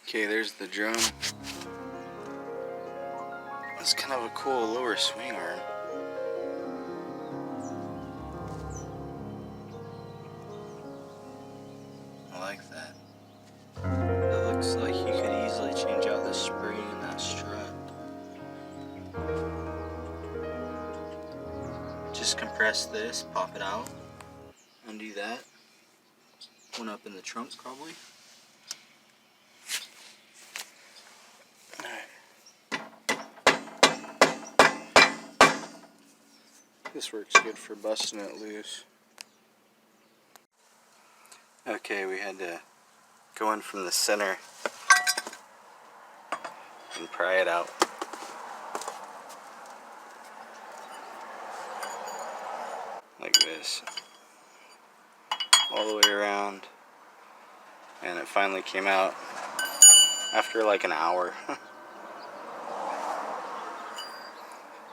Okay, there's the drum. It's kind of a cool lower swing arm. I like that. It looks like you could easily change out the spring in that strut. Just compress this, pop it out, undo that. One up in the trunk probably. This works good for busting it loose. Okay, we had to go in from the center and pry it out. Like this. All the way around. And it finally came out after like an hour.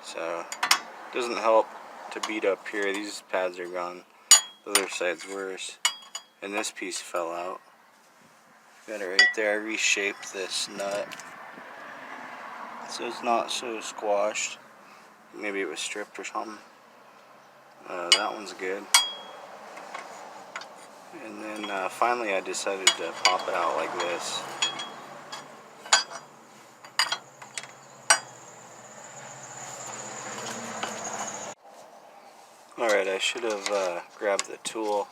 So, it doesn't help to beat up here. These pads are gone. The other side's worse. And this piece fell out. Got it right there. I reshaped this nut so it's not so squashed. Maybe it was stripped or something. That one's good. And then finally I decided to pop it out like this. Alright, I should have grabbed the tool.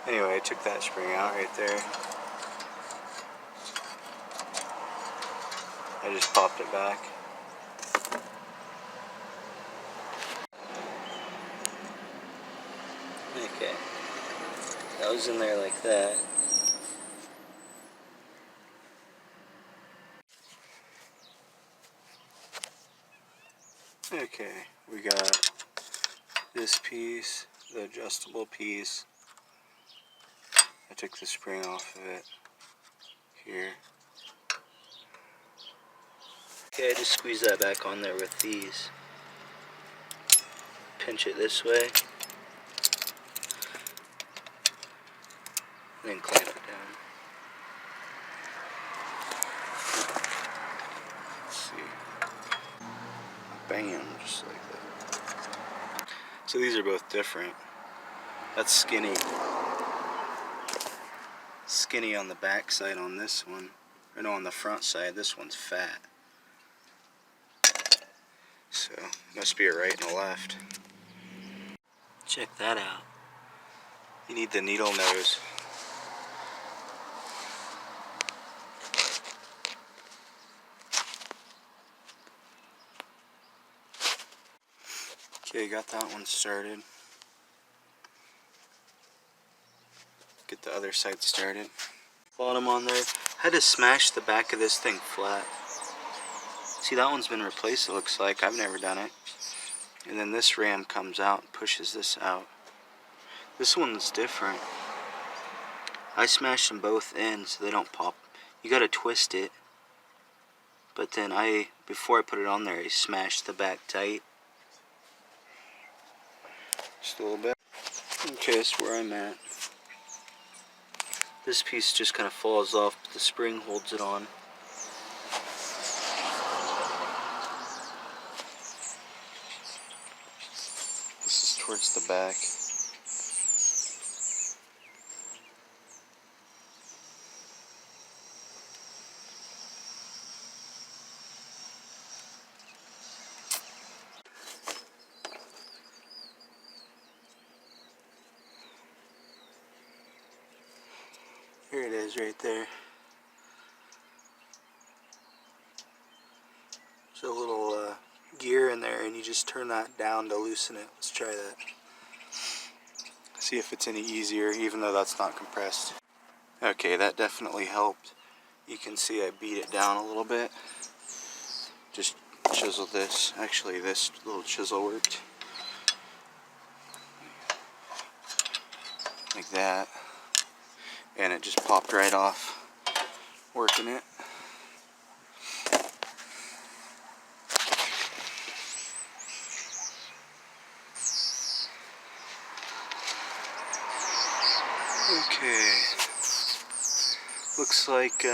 Anyway, I took that spring out right there. I just popped it back. Okay, that was in there like that. Okay, we got this piece, the adjustable piece. I took the spring off of it here. Okay, I just squeeze that back on there with these. Pinch it this way. And then clamp it down. Let's see. Bam, just like that. So these are both different. That's skinny. Skinny on the back side on this one. Or no, on the front side, this one's fat. So, must be a right and a left. Check that out. You need the needle nose. Okay, got that one started. Get the other side started. Bottom on there. Had to smash the back of this thing flat. See, that one's been replaced, it looks like. I've never done it. And then this ram comes out and pushes this out. This one's different. I smashed them both in so they don't pop. You gotta twist it. But then before I put it on there, I smashed the back tight. Just a little bit. Okay, that's where I'm at. This piece just kind of falls off, but the spring holds it on. This is towards the back. Here it is right there. There's a little gear in there and you just turn that down to loosen it. Let's try that. See if it's any easier, even though that's not compressed. Okay, that definitely helped. You can see I beat it down a little bit. Just chiseled this. Actually, this little chisel worked. Like that. And it just popped right off working it. Okay. Looks like,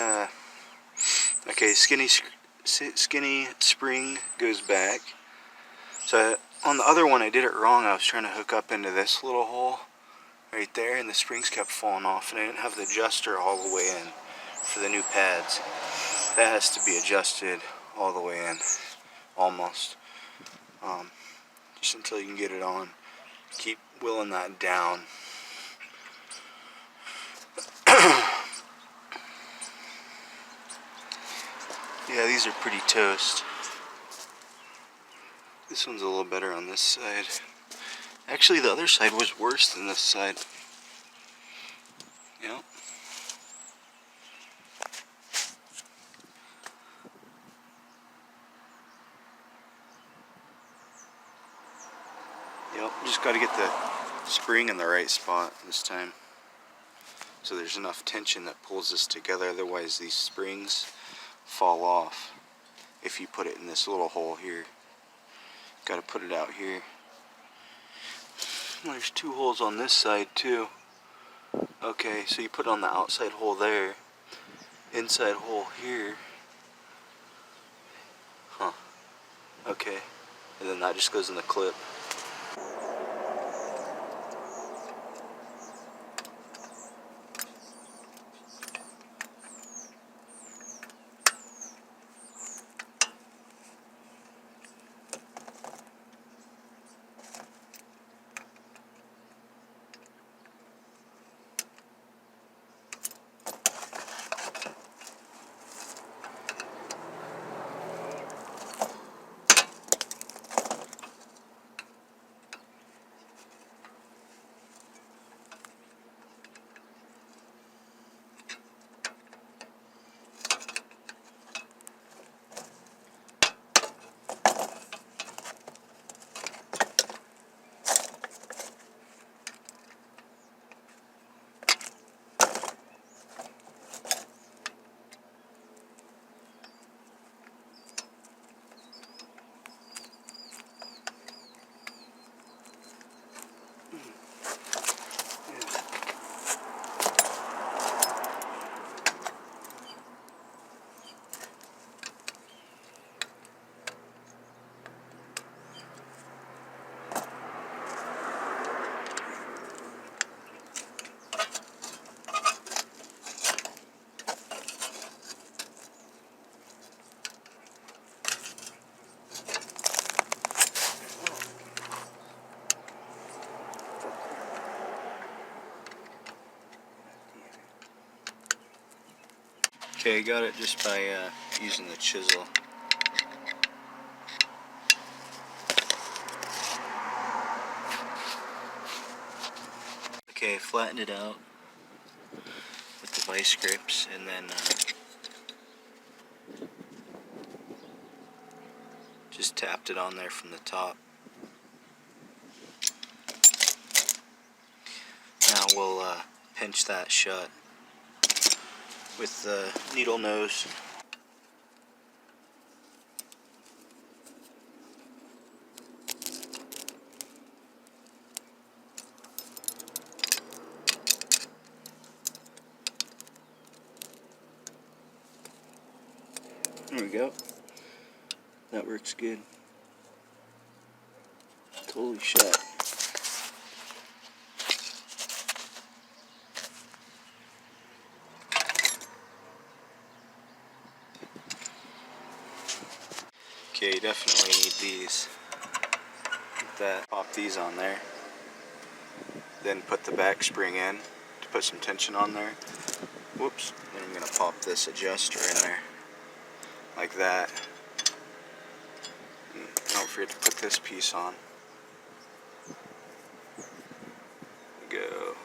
okay, skinny spring goes back. So on the other one I did it wrong. I was trying to hook up into this little hole right there, and the springs kept falling off, and I didn't have the adjuster all the way in for the new pads. That has to be adjusted all the way in, almost. Just until you can get it on. Keep wheeling that down. Yeah, these are pretty toast. This one's a little better on this side. Actually, the other side was worse than this side. Yep. Yep, just got to get the spring in the right spot this time. So there's enough tension that pulls this together, otherwise these springs fall off if you put it in this little hole here. Got to put it out here. There's two holes on this side too. Okay, so you put it on the outside hole there, inside hole here. Huh. Okay, and then that just goes in the clip. Okay, I got it just by using the chisel. Okay, flattened it out with the vice grips, and then just tapped it on there from the top. Now we'll pinch that shut with the needle nose. There we go. That works good. Totally shut. Okay, you definitely need these. Like that. Pop these on there. Then put the back spring in to put some tension on there. Whoops. Then I'm going to pop this adjuster in there. Like that. And don't forget to put this piece on. Go.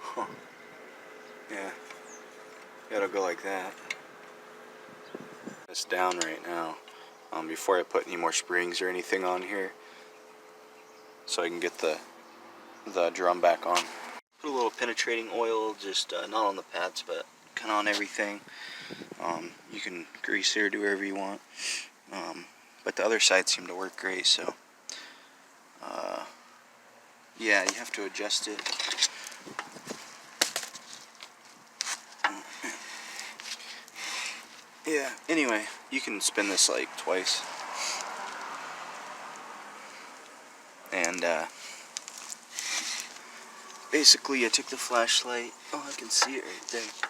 Huh. Yeah. Gotta go like that. It's down right now. Before I put any more springs or anything on here, so I can get the drum back on. Put a little penetrating oil, just not on the pads, but kind of on everything. You can grease it or do whatever you want. but the other side seemed to work great. So yeah, you have to adjust it. Yeah, anyway, you can spin this like twice. And basically I took the flashlight, oh, I can see it right there,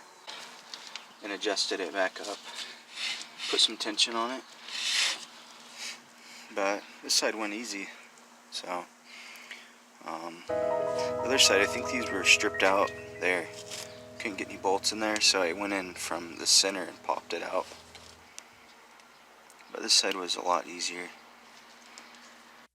and adjusted it back up. Put some tension on it. But this side went easy. So the other side, I think these were stripped out there. Couldn't get any bolts in there, so I went in from the center and popped it out. But this side was a lot easier.